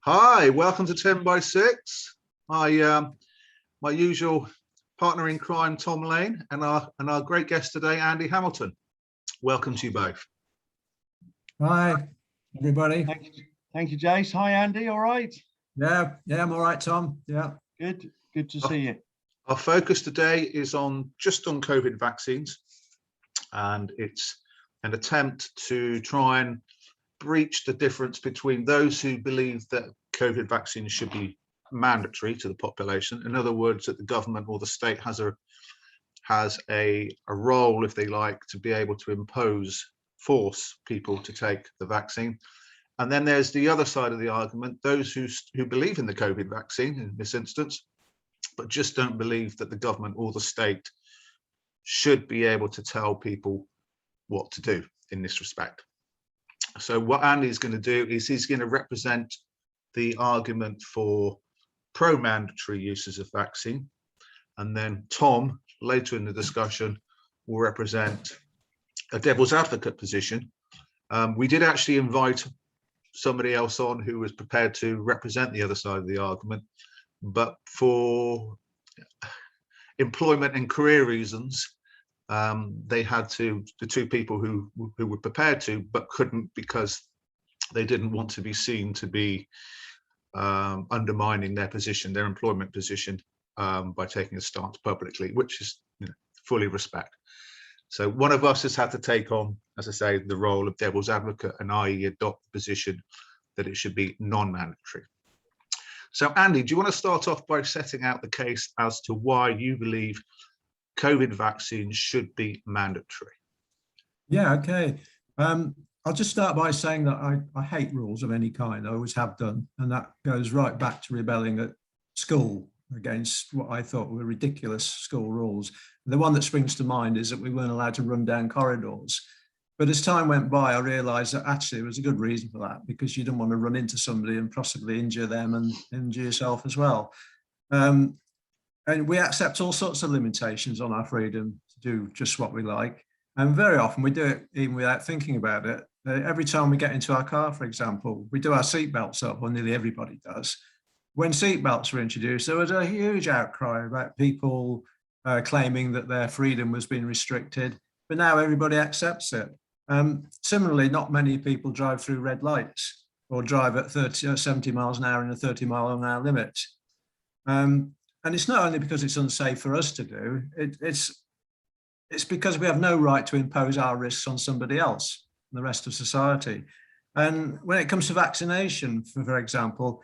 Hi, welcome to 10 by 6. My usual partner in crime, Tom Lane, and our great guest today, Andy Hamilton. Welcome to you both. Hi, everybody. Thank you, Jace. Hi, Andy. All right? Yeah, I'm all right, Tom. Yeah. Good to see you. Our focus today is just on COVID vaccines, and it's an attempt to try and breach the difference between those who believe that COVID vaccines should be mandatory to the population. In other words, that the government or the state has a role, if they like, to be able to force people to take the vaccine. And then there's the other side of the argument, those who believe in the COVID vaccine in this instance, but just don't believe that the government or the state should be able to tell people what to do in this respect. So what Andy's going to do is he's going to represent the argument for pro-mandatory uses of vaccine. And then Tom, later in the discussion, will represent a devil's advocate position. We did actually invite somebody else on who was prepared to represent the other side of the argument, but for employment and career reasons, the two people who were prepared to but couldn't, because they didn't want to be seen to be undermining their employment position, by taking a stance publicly, which is fully respect. So one of us has had to take on, as I say, the role of devil's advocate, and i.e. adopt the position that it should be non-mandatory. So Andy, do you want to start off by setting out the case as to why you believe COVID vaccines should be mandatory? Yeah, okay. I'll just start by saying that I hate rules of any kind. I always have done. And that goes right back to rebelling at school against what I thought were ridiculous school rules. The one that springs to mind is that we weren't allowed to run down corridors. But as time went by, I realized that actually there was a good reason for that, because you didn't want to run into somebody and possibly injure them and injure yourself as well. And we accept all sorts of limitations on our freedom to do just what we like. And very often we do it even without thinking about it. Every time we get into our car, for example, we do our seatbelts up, or nearly everybody does. When seatbelts were introduced, there was a huge outcry about people claiming that their freedom was being restricted, but now everybody accepts it. Similarly, not many people drive through red lights or drive at 70 miles an hour in a 30-mile-an-hour limit. And it's not only because it's unsafe for us to do, it's because we have no right to impose our risks on somebody else, the rest of society. And when it comes to vaccination, for example,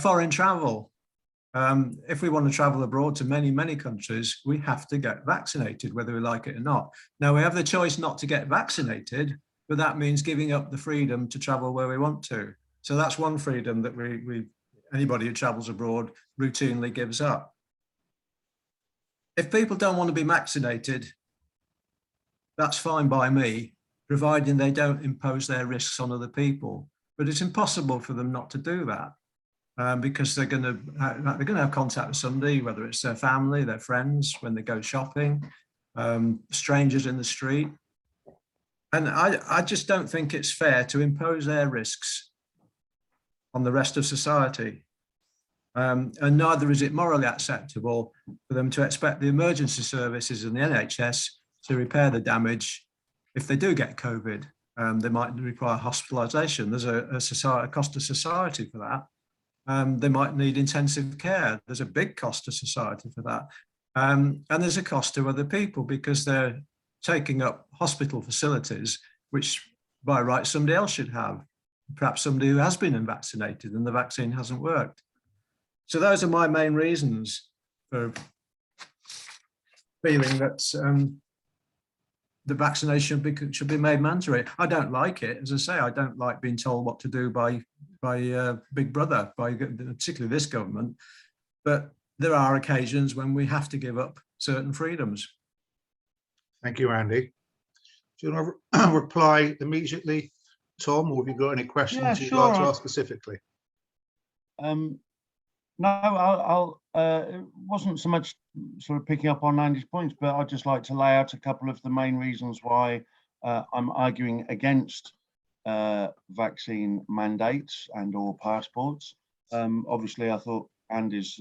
foreign travel, if we want to travel abroad to many, many countries, we have to get vaccinated, whether we like it or not. Now, we have the choice not to get vaccinated, but that means giving up the freedom to travel where we want to. So that's one freedom that anybody who travels abroad routinely gives up. If people don't want to be vaccinated, that's fine by me, providing they don't impose their risks on other people. But it's impossible for them not to do that, because they're going to have contact with somebody, whether it's their family, their friends, when they go shopping, strangers in the street. And I just don't think it's fair to impose their risks on the rest of society. And neither is it morally acceptable for them to expect the emergency services and the NHS to repair the damage. If they do get COVID, they might require hospitalisation. There's a cost to society for that. They might need intensive care. There's a big cost to society for that. And there's a cost to other people, because they're taking up hospital facilities, which by right somebody else should have, perhaps somebody who has been vaccinated and the vaccine hasn't worked. So those are my main reasons for feeling that the vaccination should be made mandatory. I don't like it. As I say, I don't like being told what to do by Big Brother, by particularly this government. But there are occasions when we have to give up certain freedoms. Thank you, Andy. Do you want to reply immediately, Tom, or have you got any questions you'd like to ask specifically? No, it wasn't so much sort of picking up on Andy's points, but I'd just like to lay out a couple of the main reasons why I'm arguing against vaccine mandates and or passports. Obviously, I thought Andy's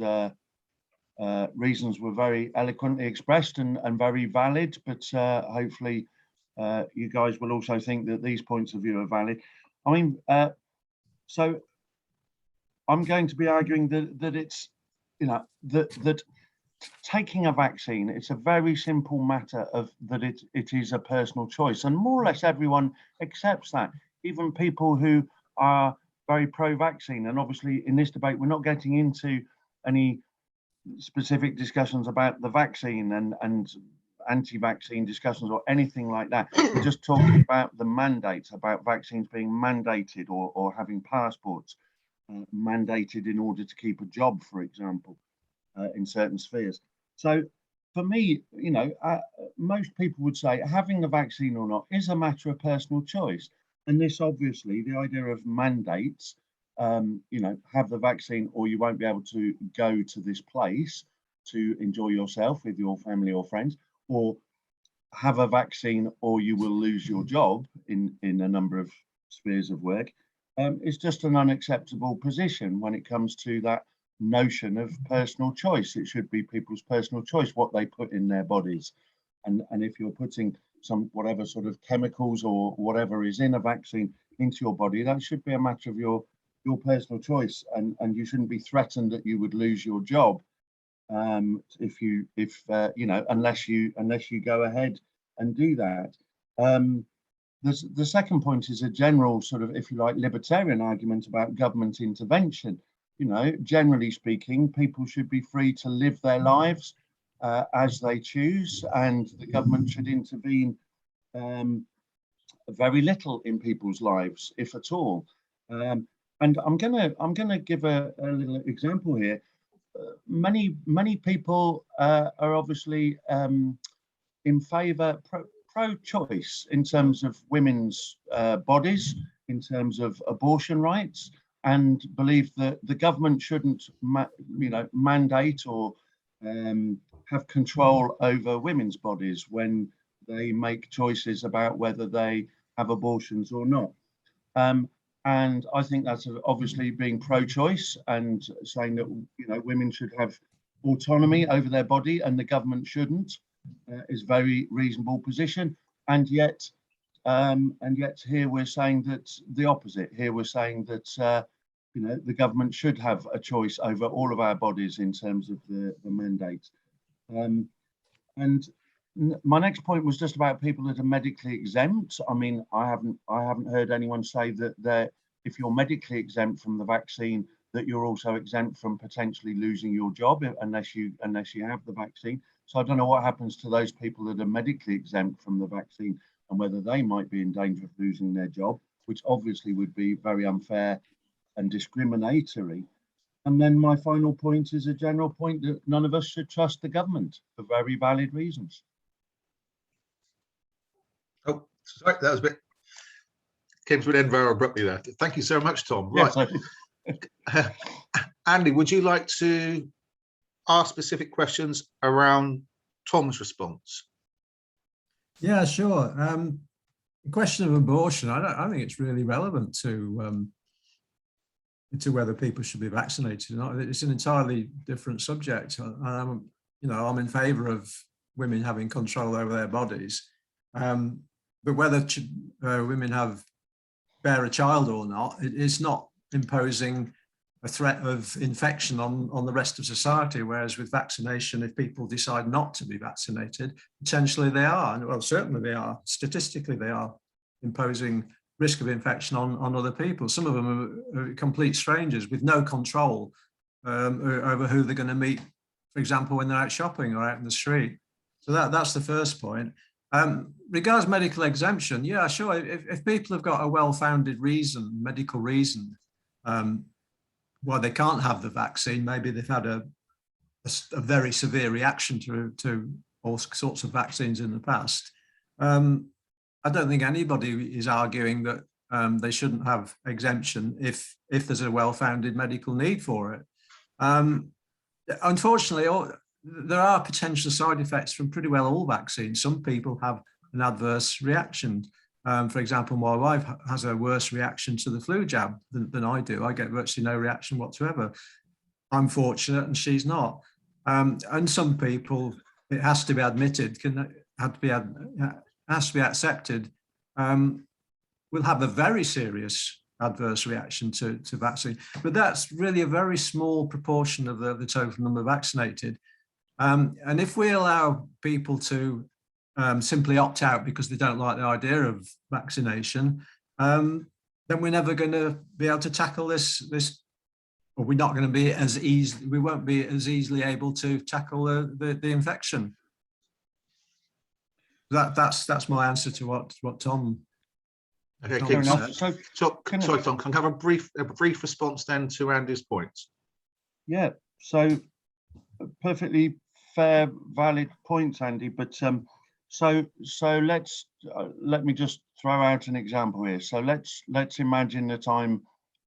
reasons were very eloquently expressed and very valid, but hopefully you guys will also think that these points of view are valid. I mean, so I'm going to be arguing that it's, that taking a vaccine, it's a very simple matter of that it is a personal choice, and more or less everyone accepts that, even people who are very pro-vaccine. And obviously in this debate, we're not getting into any specific discussions about the vaccine and anti-vaccine discussions or anything like that. We're just talking about the mandates, about vaccines being mandated or having passports mandated in order to keep a job, for example, in certain spheres. So for me, most people would say having the vaccine or not is a matter of personal choice. And this, obviously, the idea of mandates, have the vaccine or you won't be able to go to this place to enjoy yourself with your family or friends, or have a vaccine or you will lose your job in a number of spheres of work. It's just an unacceptable position when it comes to that notion of personal choice. It should be people's personal choice what they put in their bodies. And if you're putting some whatever sort of chemicals or whatever is in a vaccine into your body, that should be a matter of your personal choice, and you shouldn't be threatened that you would lose your job unless you go ahead and do that. The second point is a general sort of, if you like, libertarian argument about government intervention. Generally speaking, people should be free to live their lives as they choose, and the government should intervene very little in people's lives, if at all. And I'm gonna give a little example here. Many people are obviously in favour, pro-choice in terms of women's bodies, in terms of abortion rights, and believe that the government shouldn't, mandate or have control over women's bodies when they make choices about whether they have abortions or not. And I think that's obviously being pro-choice and saying that women should have autonomy over their body and the government shouldn't, is very reasonable position. And yet here we're saying that the opposite. Here we're saying that the government should have a choice over all of our bodies in terms of the mandate. And my next point was just about people that are medically exempt. I mean, I haven't heard anyone say that if you're medically exempt from the vaccine, that you're also exempt from potentially losing your job unless you have the vaccine. So I don't know what happens to those people that are medically exempt from the vaccine and whether they might be in danger of losing their job, which obviously would be very unfair and discriminatory. And then my final point is a general point that none of us should trust the government for very valid reasons. Oh, sorry, that was a bit, came to an end very abruptly there. Thank you so much, Tom. Right. Yes, Andy, would you like to ask specific questions around Tom's response? Yeah, sure. The question of abortion, I think it's really relevant to whether people should be vaccinated or not. It's an entirely different subject. I'm in favour of women having control over their bodies, but whether women bear a child or not, it's not imposing a threat of infection on the rest of society. Whereas with vaccination, if people decide not to be vaccinated, potentially they are, and well, certainly they are. Statistically, they are imposing risk of infection on other people. Some of them are complete strangers with no control over who they're going to meet, for example, when they're out shopping or out in the street. So that's the first point. Regards medical exemption, yeah, sure. If people have got a well-founded reason, medical reason, why they can't have the vaccine, maybe they've had a very severe reaction to all sorts of vaccines in the past. I don't think anybody is arguing that they shouldn't have exemption if there's a well-founded medical need for it. Unfortunately, there are potential side effects from pretty well all vaccines. Some people have an adverse reaction. For example, my wife has a worse reaction to the flu jab than I do. I get virtually no reaction whatsoever. I'm fortunate and she's not. And some people, it has to be admitted, has to be accepted, will have a very serious adverse reaction to vaccine. But that's really a very small proportion of the total number vaccinated. And if we allow people to simply opt out because they don't like the idea of vaccination, then we're never going to be able to tackle this, or we're not going to be as easy, we won't be as easily able to tackle the infection. That's my answer to what Tom. Okay, Tom Tom, said. sorry, Tom, can I have a brief response then to Andy's points? Yeah, so perfectly fair, valid points, Andy. But so let me just throw out an example here. So let's imagine that I'm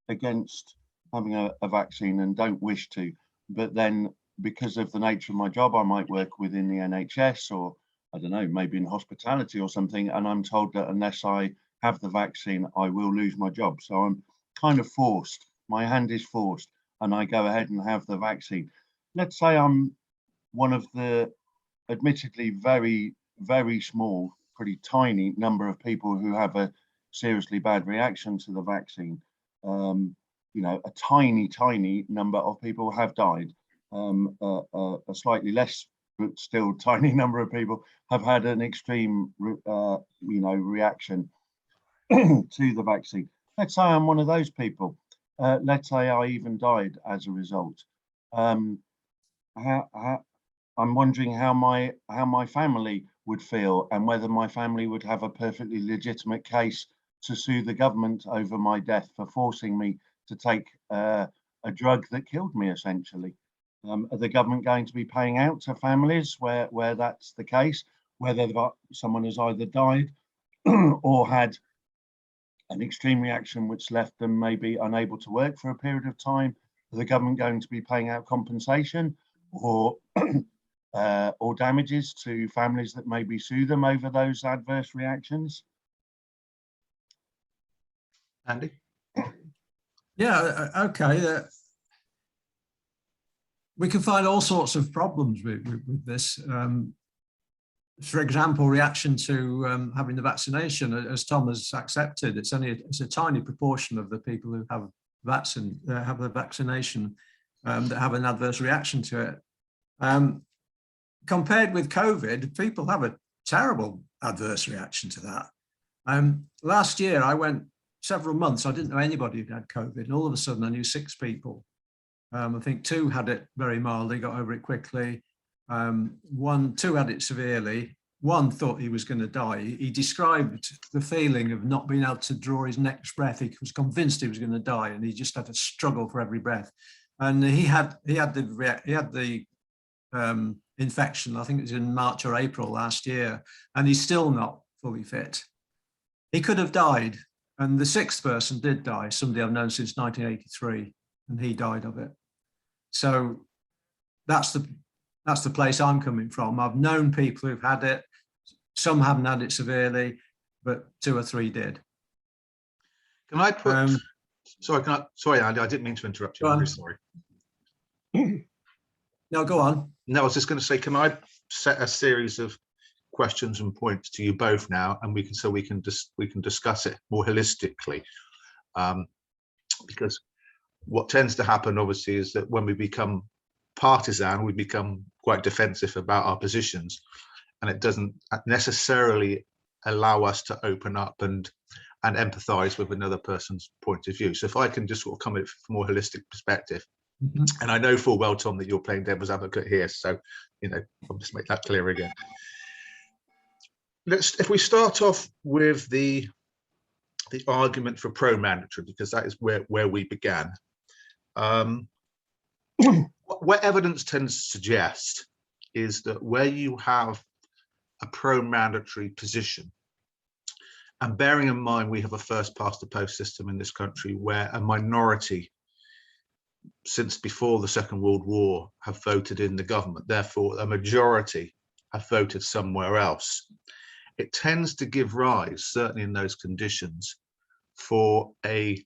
against having a vaccine and don't wish to, but then because of the nature of my job, I might work within the NHS, or I don't know, maybe in hospitality or something, and I'm told that unless I have the vaccine, I will lose my job. So I'm kind of forced, my hand is forced, and I go ahead and have the vaccine. Let's say I'm one of the admittedly very, very small, pretty tiny number of people who have a seriously bad reaction to the vaccine. You know, a tiny number of people have died. A slightly less, but still tiny number of people have had an extreme, reaction to the vaccine. Let's say I'm one of those people. Let's say I even died as a result. I'm wondering how my family would feel, and whether my family would have a perfectly legitimate case to sue the government over my death for forcing me to take a drug that killed me, essentially. Are the government going to be paying out to families where that's the case, whether someone has either died or had an extreme reaction which left them maybe unable to work for a period of time? Are the government going to be paying out compensation or damages to families that maybe sue them over those adverse reactions? Andy? Yeah, okay. We can find all sorts of problems with this. For example, reaction to having the vaccination, as Tom has accepted, it's a tiny proportion of the people who have the vaccination that have an adverse reaction to it. Compared with COVID, people have a terrible adverse reaction to that. Last year, I went several months, I didn't know anybody who had COVID, and all of a sudden I knew 6 people. I think 2 had it very mildly, got over it quickly. 2 had it severely. 1 thought he was going to die. He described the feeling of not being able to draw his next breath. He was convinced he was going to die, and he just had to struggle for every breath. And he had the infection, I think it was in March or April last year, and he's still not fully fit. He could have died, and the 6th person did die, somebody I've known since 1983, and he died of it. So that's the place I'm coming from. I've known people who've had it. Some haven't had it severely, but 2 or 3 did. Can I put? Sorry, Andy. I didn't mean to interrupt you. I'm very sorry. No, go on. No, I was just going to say, can I set a series of questions and points to you both now, and we can discuss it more holistically, because what tends to happen, obviously, is that when we become partisan, we become quite defensive about our positions, and it doesn't necessarily allow us to open up and empathize with another person's point of view. So if I can just sort of come at it from a more holistic perspective, and I know full well, Tom, that you're playing devil's advocate here, so I'll just make that clear again. If we start off with the argument for pro-mandatory, because that is where we began. What evidence tends to suggest is that where you have a pro-mandatory position, and bearing in mind we have a first past the post system in this country where a minority since before the Second World War have voted in the government, therefore a majority have voted somewhere else. it tends to give rise, certainly in those conditions, for a,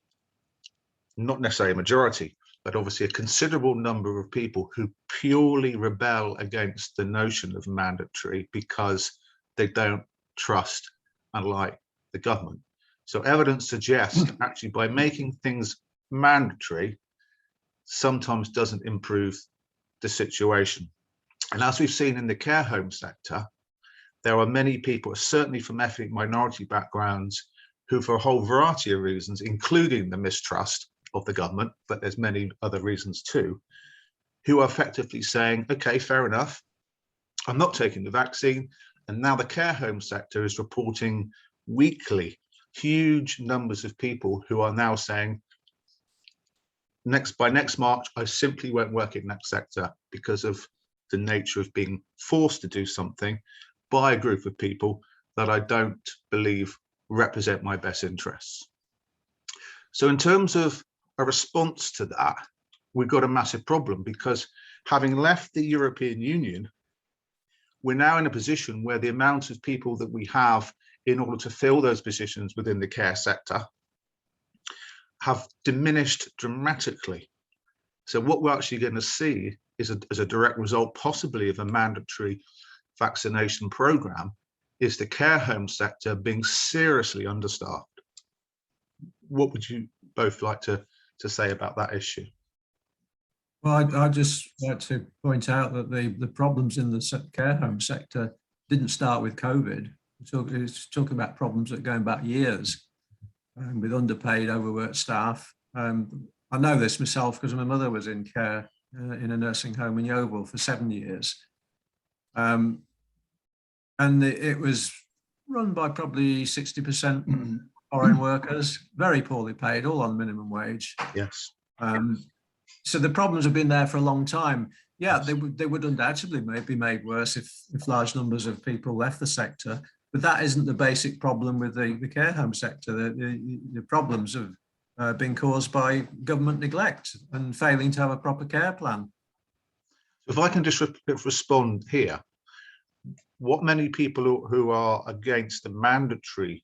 not necessarily a majority, but obviously a considerable number of people who purely rebel against the notion of mandatory because they don't trust and like the government. So evidence suggests actually by making things mandatory sometimes doesn't improve the situation. And as we've seen in the care home sector, there are many people, certainly from ethnic minority backgrounds, who for a whole variety of reasons, including the mistrust of the government, but there's many other reasons too, who are effectively saying, okay, fair enough, I'm not taking the vaccine. And now the care home sector is reporting weekly huge numbers of people who are now saying, by next March, I simply won't work in that sector because of the nature of being forced to do something by a group of people that I don't believe represent my best interests. So in terms of a response to that, we've got a massive problem, because having left the European Union, we're now in a position where the amount of people that we have in order to fill those positions within the care sector have diminished dramatically. So what we're actually going to see is as a direct result, possibly of a mandatory vaccination program, is the care home sector being seriously understaffed. What would you both like to say about that issue? Well, I just like to point out that the problems in the care home sector didn't start with COVID. It's talking about problems that are going back years, with underpaid, overworked staff. I know this myself because my mother was in care in a nursing home in Yeovil for 7 years. And it was run by probably 60% foreign workers, very poorly paid, all on minimum wage. Yes. So the problems have been there for a long time. Yeah, they would undoubtedly be made worse if large numbers of people left the sector. But that isn't the basic problem with the care home sector. The problems have been caused by government neglect and failing to have a proper care plan. If I can just respond here, what many people who are against the mandatory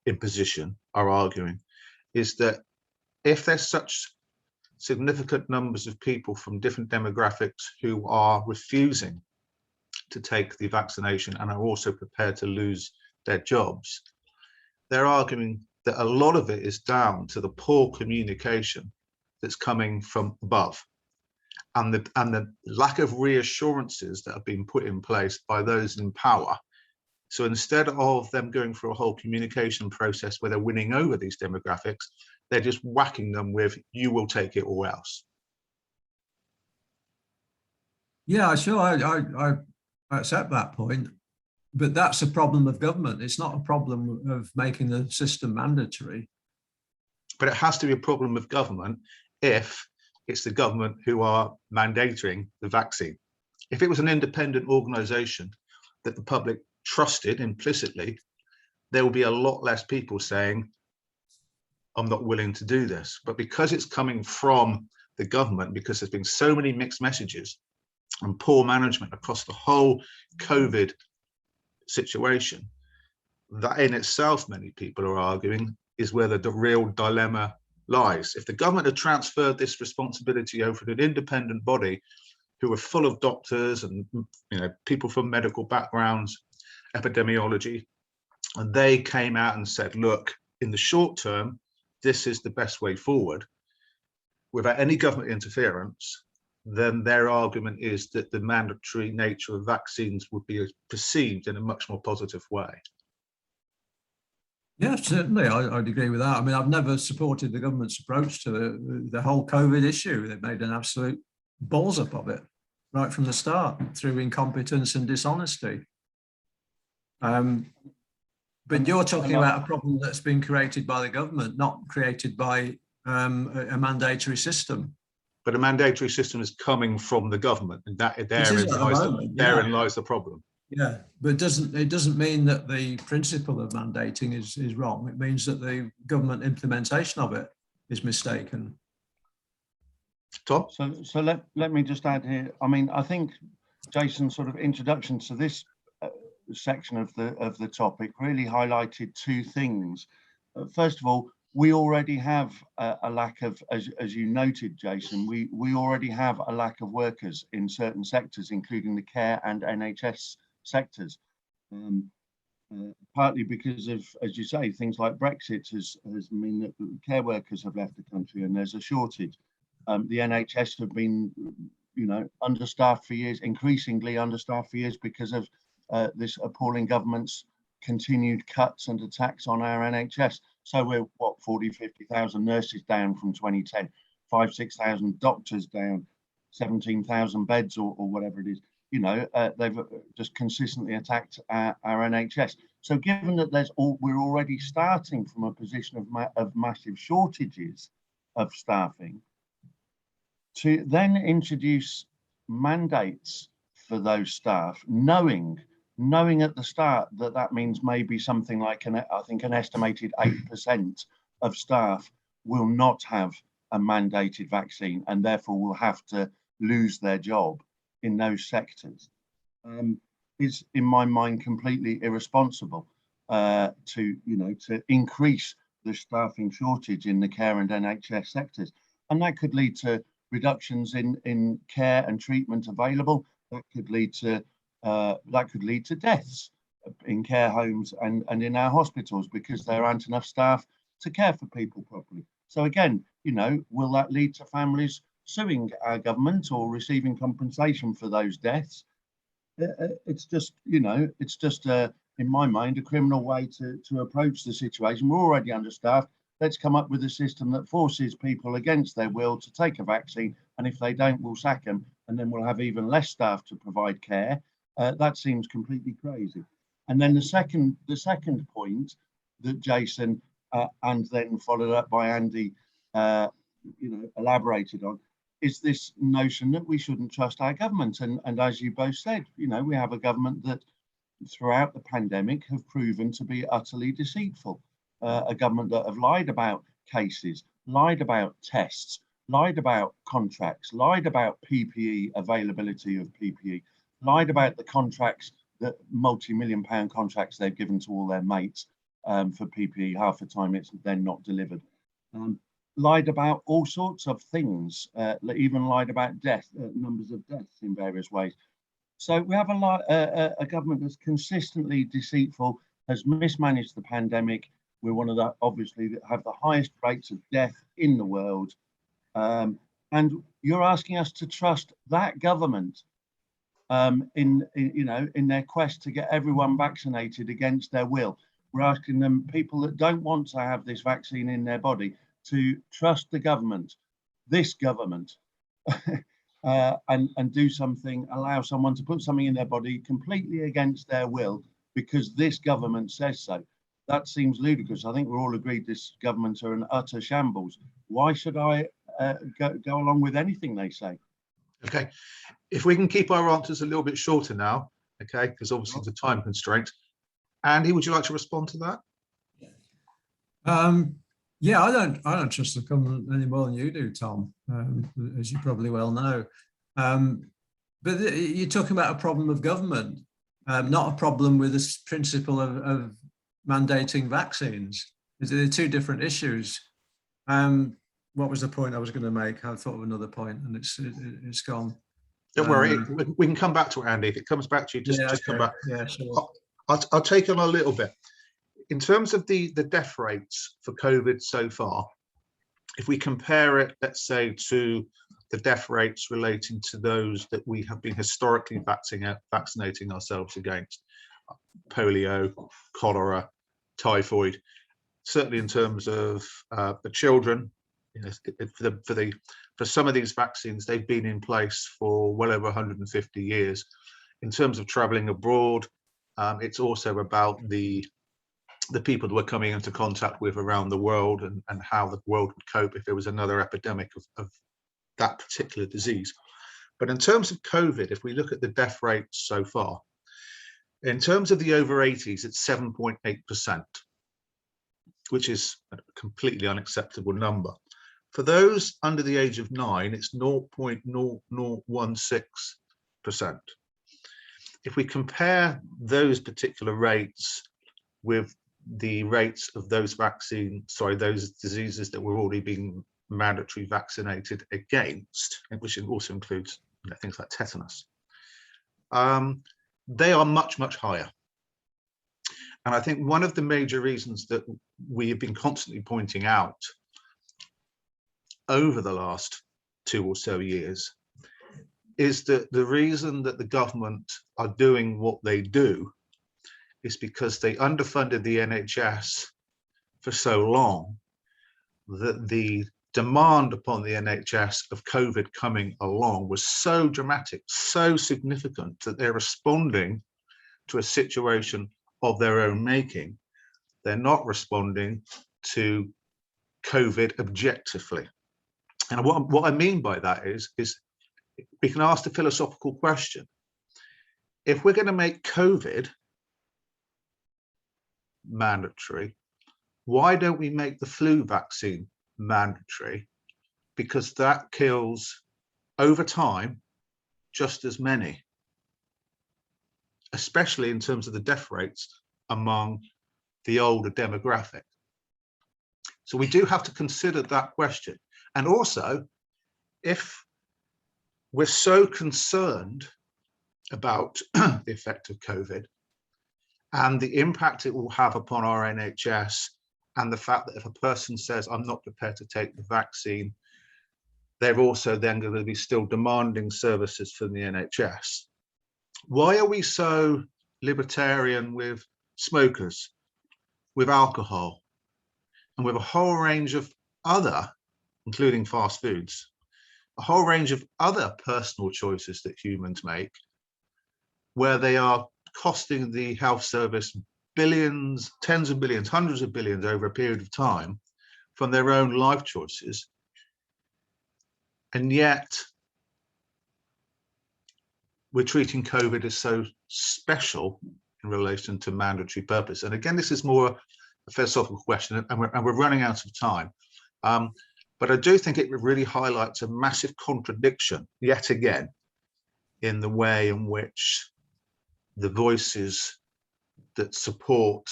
imposition are arguing is that if there's such significant numbers of people from different demographics who are refusing to take the vaccination and are also prepared to lose their jobs, they're arguing that a lot of it is down to the poor communication that's coming from above and the lack of reassurances that have been put in place by those in power. So instead of them going through a whole communication process where they're winning over these demographics, they're just whacking them with, you will take it or else. Yeah, sure, I accept that point, but that's a problem of government. It's not a problem of making the system mandatory. But it has to be a problem of government if it's the government who are mandating the vaccine. If it was an independent organization that the public trusted implicitly, there will be a lot less people saying, I'm not willing to do this. But because it's coming from the government, because there's been so many mixed messages and poor management across the whole COVID situation, that in itself, many people are arguing, is where the real dilemma lies. If the government had transferred this responsibility over to an independent body who are full of doctors and people from medical backgrounds, epidemiology, and they came out and said, look, in the short term, this is the best way forward, without any government interference, then their argument is that the mandatory nature of vaccines would be perceived in a much more positive way. Yeah, certainly, I'd agree with that. I mean, I've never supported the government's approach to the whole COVID issue. They've made an absolute balls up of it right from the start through incompetence and dishonesty. But you're talking about a problem that's been created by the government, not created by a mandatory system. But a mandatory system is coming from the government, and therein lies the problem. Yeah, but it doesn't mean that the principle of mandating is wrong. It means that the government implementation of it is mistaken. Tom? So let me just add here. I mean, I think Jason's sort of introduction to this section of the topic really highlighted two things. First of all, we already have a lack of, as you noted, Jason, we already have a lack of workers in certain sectors, including the care and NHS sectors. Partly because of, as you say, things like Brexit has mean that care workers have left the country and there's a shortage. The NHS have been, understaffed for years, increasingly understaffed for years because of this appalling government's continued cuts and attacks on our NHS. So we're, 50,000 nurses down from 2010, 6,000 doctors down, 17,000 beds or whatever it is. They've just consistently attacked our NHS. So given that we're already starting from a position of massive shortages of staffing, to then introduce mandates for those staff, knowing at the start that means maybe something like I think an estimated 8% of staff will not have a mandated vaccine and therefore will have to lose their job in those sectors, is in my mind completely irresponsible to increase the staffing shortage in the care and NHS sectors, and that could lead to reductions in care and treatment available. That could lead to deaths in care homes and in our hospitals because there aren't enough staff to care for people properly. So again, will that lead to families suing our government or receiving compensation for those deaths? It's just, in my mind, a criminal way to approach the situation. We're already understaffed. Let's come up with a system that forces people against their will to take a vaccine, and if they don't, we'll sack them, and then we'll have even less staff to provide care. That seems completely crazy. And then the second point that Jason and then followed up by Andy, elaborated on, is this notion that we shouldn't trust our government. And as you both said, we have a government that throughout the pandemic have proven to be utterly deceitful. A government that have lied about cases, lied about tests, lied about contracts, lied about PPE, availability of PPE, lied about the contracts, the multi-million pound contracts they've given to all their mates for PPE. Half the time it's then not delivered. Lied about all sorts of things, even lied about numbers of deaths in various ways. So we have a government that's consistently deceitful, has mismanaged the pandemic. We're one of the, obviously, that have the highest rates of death in the world. And you're asking us to trust that government in their quest to get everyone vaccinated against their will. We're asking them, people that don't want to have this vaccine in their body, to trust the government, this government, and do something, allow someone to put something in their body completely against their will because this government says so. That seems ludicrous. I think we're all agreed this government are an utter shambles. Why should I go along with anything they say? Okay, if we can keep our answers a little bit shorter now, okay, because obviously the time constraint. Andy, would you like to respond to that? Yeah, I don't trust the government any more than you do, Tom, as you probably well know. But you're talking about a problem of government, not a problem with this principle of mandating vaccines. They're two different issues. What was the point I was going to make? I thought of another point and it's gone. Don't worry, we can come back to it, Andy. If it comes back to you, just come back. Yeah, sure. I'll take on a little bit. In terms of the death rates for COVID so far, if we compare it, let's say, to the death rates relating to those that we have been historically vaccinating ourselves against, polio, cholera, typhoid, certainly in terms of the children, for some of these vaccines, they've been in place for well over 150 years. In terms of traveling abroad, it's also about the people that we're coming into contact with around the world and how the world would cope if there was another epidemic of that particular disease. But in terms of COVID, if we look at the death rates so far, in terms of the over 80s, it's 7.8%, which is a completely unacceptable number. For those under the age of 9, it's 0.0016%. if we compare those particular rates with the rates of those those diseases that were already being mandatory vaccinated against, which also includes things like tetanus, they are much, much higher. And I think one of the major reasons that we have been constantly pointing out over the last 2 or so years is that the reason that the government are doing what they do is because they underfunded the NHS for so long that the demand upon the NHS of COVID coming along was so dramatic, so significant, that they're responding to a situation of their own making. They're not responding to COVID objectively. And what I mean by that is we can ask the philosophical question. If we're going to make COVID mandatory, why don't we make the flu vaccine mandatory? Because that kills over time just as many, especially in terms of the death rates among the older demographic. So we do have to consider that question. And also, if we're so concerned about the effect of COVID and the impact it will have upon our NHS, and the fact that if a person says, I'm not prepared to take the vaccine, they're also then going to be still demanding services from the NHS. Why are we so libertarian with smokers, with alcohol, and with a whole range of other, including fast foods, a whole range of other personal choices that humans make, where they are costing the health service billions, tens of billions, hundreds of billions over a period of time from their own life choices? And yet we're treating COVID as so special in relation to mandatory purpose. And again, this is more a philosophical question, and we're running out of time. But I do think it really highlights a massive contradiction, yet again, in the way in which the voices that support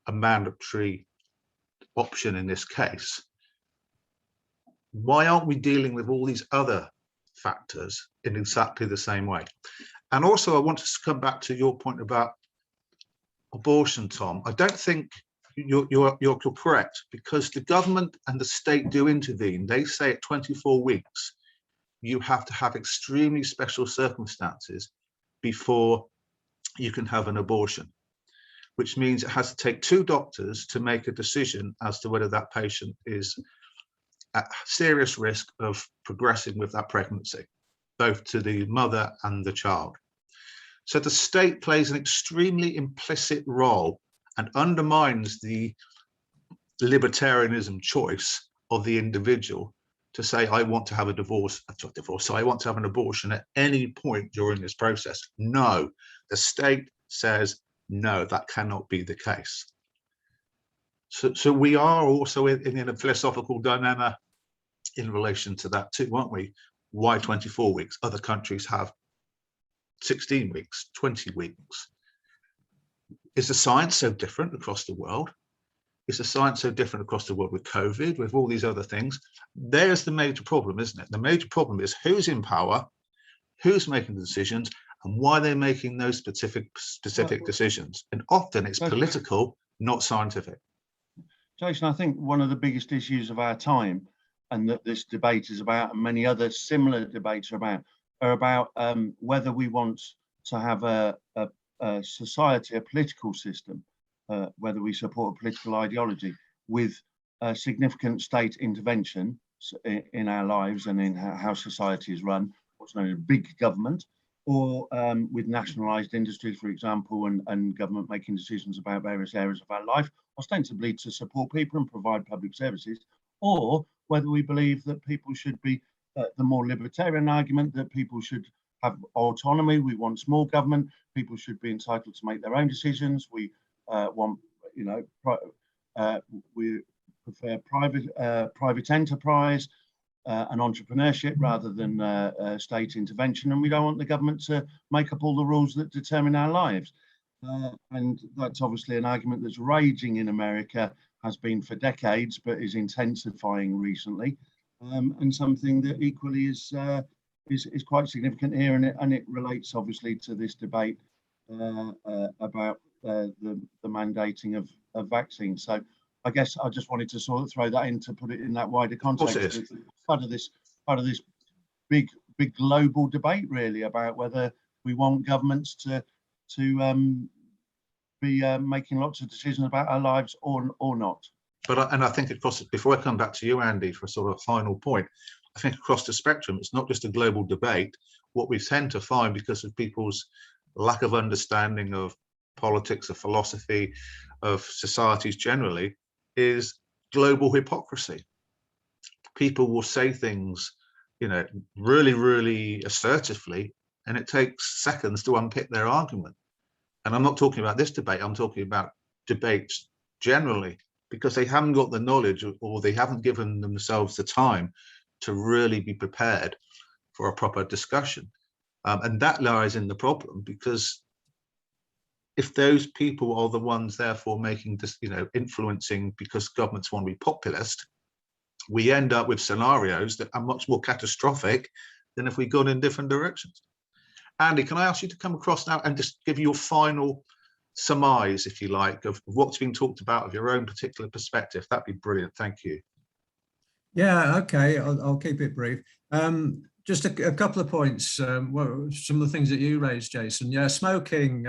a mandatory option in this case, why aren't we dealing with all these other factors in exactly the same way? And also, I want to come back to your point about abortion, Tom. I don't think you're correct, because the government and the state do intervene. They say at 24 weeks, you have to have extremely special circumstances before you can have an abortion, which means it has to take 2 doctors to make a decision as to whether that patient is at serious risk of progressing with that pregnancy, both to the mother and the child. So the state plays an extremely implicit role and undermines the libertarianism choice of the individual to say, I want to have a divorce, so I want to have an abortion at any point during this process. No, the state says, no, that cannot be the case. So we are also in a philosophical dilemma in relation to that too, aren't we? Why 24 weeks? Other countries have 16 weeks, 20 weeks. Is the science so different across the world? Is the science so different across the world with COVID, with all these other things? There's the major problem, isn't it? The major problem is who's in power, who's making the decisions, and why they're making those specific decisions. And often it's political, not scientific. Jason, I think one of the biggest issues of our time, and that this debate is about, and many other similar debates are about whether we want to have a society, a political system, whether we support a political ideology with significant state intervention in our lives and in how society is run, what's known as big government, or with nationalised industries, for example, and government making decisions about various areas of our life, ostensibly to support people and provide public services, or whether we believe that people should be, the more libertarian argument, that people should have autonomy. We want small government. People should be entitled to make their own decisions. We want, we prefer private enterprise. an entrepreneurship rather than state intervention, and we don't want the government to make up all the rules that determine our lives. And that's obviously an argument that's raging in America, has been for decades, but is intensifying recently, and something that equally is quite significant here, and it relates obviously to this debate about the mandating of vaccines. So I guess I just wanted to sort of throw that in to put it in that wider context. It's part of this big global debate, really, about whether we want governments to be making lots of decisions about our lives or not. But and I think across, before I come back to you, Andy, for a sort of final point, I think across the spectrum, it's not just a global debate. What we tend to find, because of people's lack of understanding of politics, of philosophy, of societies generally, is global hypocrisy. People will say things, you know, really, really assertively, and it takes seconds to unpick their argument. And I'm not talking about this debate, I'm talking about debates generally, because they haven't got the knowledge, or they haven't given themselves the time to really be prepared for a proper discussion. And that lies in the problem, because if those people are the ones therefore making this, you know, influencing because governments want to be populist, we end up with scenarios that are much more catastrophic than if we gone in different directions. Andy, can I ask you to come across now and just give your final surmise, if you like, of what's been talked about, of your own particular perspective? That'd be brilliant. Thank you. Yeah, okay, I'll keep it brief. Just a couple of points. Well, some of the things that you raised, Jason. Yeah, smoking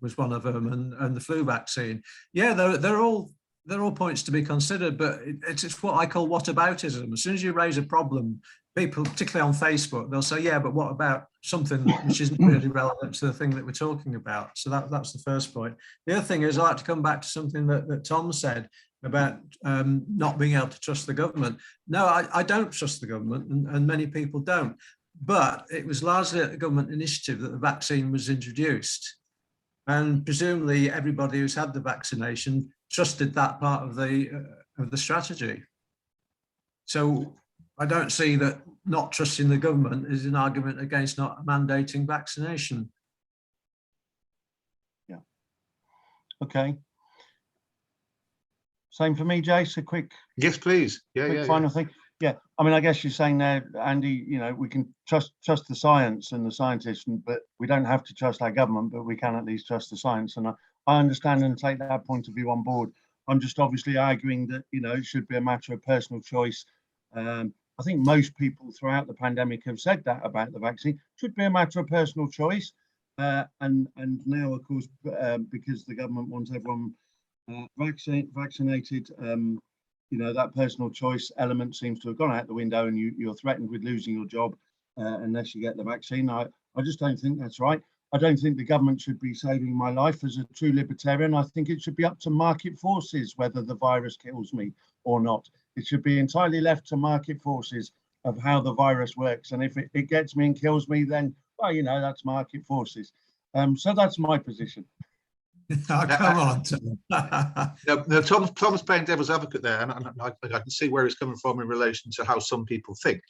was one of them, and the flu vaccine. Yeah, they're all points to be considered, but it's what I call whataboutism. As soon as you raise a problem, people, particularly on Facebook, they'll say, yeah, but what about something which isn't really relevant to the thing that we're talking about? So that's the first point. The other thing is, I like to come back to something that Tom said about not being able to trust the government. No, I don't trust the government, and many people don't. But it was largely at the government initiative that the vaccine was introduced. And presumably everybody who's had the vaccination trusted that part of the strategy. So I don't see that not trusting the government is an argument against not mandating vaccination. Yeah. Okay. Same for me, Jace. A quick. Yes, please. Yeah. Final thing. Yeah. I mean, I guess you're saying there, Andy, you know, we can trust the science and the scientists, but we don't have to trust our government, but we can at least trust the science. And I understand and take that point of view on board. I'm just obviously arguing that, you know, it should be a matter of personal choice. I think most people throughout the pandemic have said that about the vaccine. It should be a matter of personal choice. And now, of course, because the government wants everyone vaccinated, you know, that personal choice element seems to have gone out the window, and you're threatened with losing your job unless you get the vaccine. I just don't think that's right. I don't think the government should be saving my life. As a true libertarian, I think it should be up to market forces whether the virus kills me or not. It should be entirely left to market forces of how the virus works. And if it gets me and kills me, then, well, you know, that's market forces. So that's my position. Oh, come on, Tom. No, Tom's playing devil's advocate there, and I can see where he's coming from in relation to how some people think.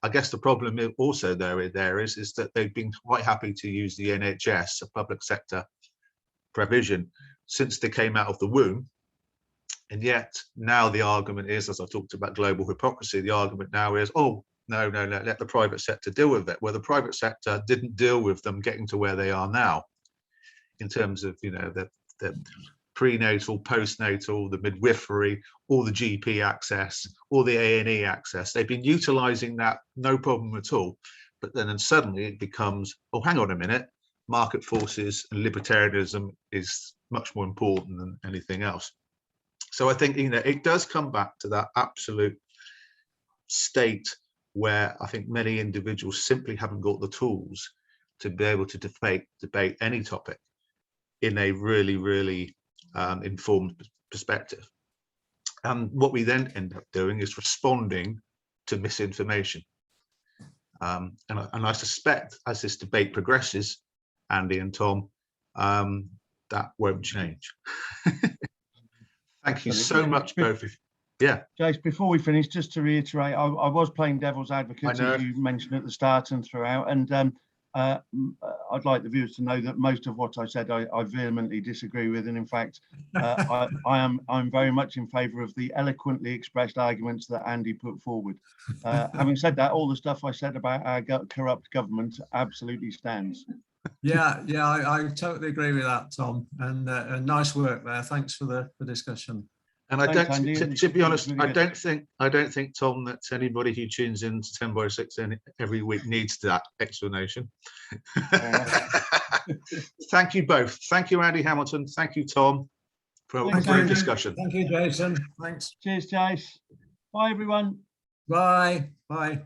I guess the problem also there is that they've been quite happy to use the NHS, a public sector provision, since they came out of the womb. And yet now the argument is, as I talked about global hypocrisy, the argument now is, oh, no, let the private sector deal with it. Well, the private sector didn't deal with them getting to where they are now, in terms of, you know, the prenatal, postnatal, the midwifery, all the GP access, all the A&E access. They've been utilizing that, no problem at all. But then suddenly it becomes, oh, hang on a minute, market forces and libertarianism is much more important than anything else. So I think, you know, it does come back to that absolute state where I think many individuals simply haven't got the tools to be able to debate any topic in a really, really informed perspective. And what we then end up doing is responding to misinformation. And I suspect as this debate progresses, Andy and Tom, that won't change. Thank you so much, both of you. Yeah. Jace, before we finish, just to reiterate, I was playing devil's advocate, I know. as you mentioned at the start and throughout, and I'd like the viewers to know that most of what I said I vehemently disagree with, and in fact, I'm very much in favour of the eloquently expressed arguments that Andy put forward. Having said that, all the stuff I said about our corrupt government absolutely stands. Yeah, I totally agree with that, Tom. And nice work there. Thanks for the discussion. And I Thanks, don't, Andy, to be honest, really I good. don't think, Tom, that anybody who tunes in to 10 by 6 every week needs that explanation. Thank you both. Thank you, Andy Hamilton. Thank you, Tom, for a great discussion. Thank you, Jason. Thanks. Cheers, Jace. Bye, everyone. Bye. Bye.